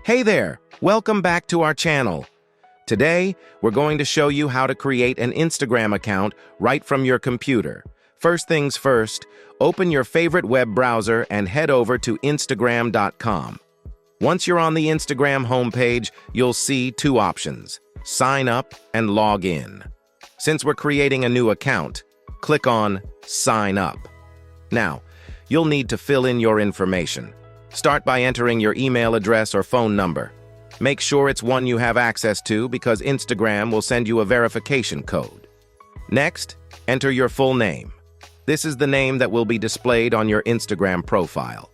Hey there, welcome back to our channel. Today, we're going to show you how to create an Instagram account right from your computer. First things first, open your favorite web browser and head over to Instagram.com. Once you're on the Instagram homepage, you'll see two options, sign up and log in. Since we're creating a new account, click on Sign Up. Now, you'll need to fill in your information. Start by entering your email address or phone number. Make sure it's one you have access to because Instagram will send you a verification code. Next, enter your full name. This is the name that will be displayed on your Instagram profile.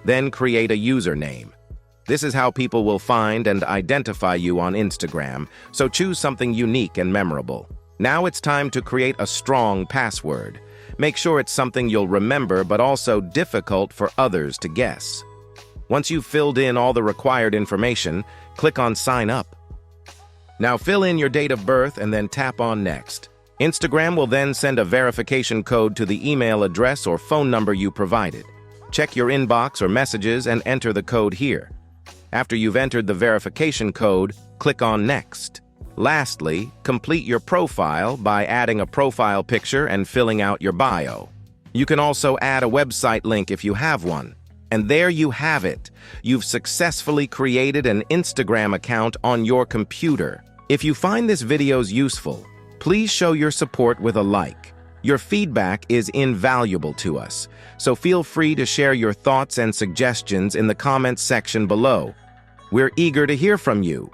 Then create a username. This is how people will find and identify you on Instagram, so choose something unique and memorable. Now it's time to create a strong password. Make sure it's something you'll remember but also difficult for others to guess. Once you've filled in all the required information, click on Sign Up. Now fill in your date of birth and then tap on Next. Instagram will then send a verification code to the email address or phone number you provided. Check your inbox or messages and enter the code here. After you've entered the verification code, click on Next. Lastly, complete your profile by adding a profile picture and filling out your bio. You can also add a website link if you have one. And there you have it. You've successfully created an Instagram account on your computer. If you find this video useful, please show your support with a like. Your feedback is invaluable to us, so feel free to share your thoughts and suggestions in the comments section below. We're eager to hear from you.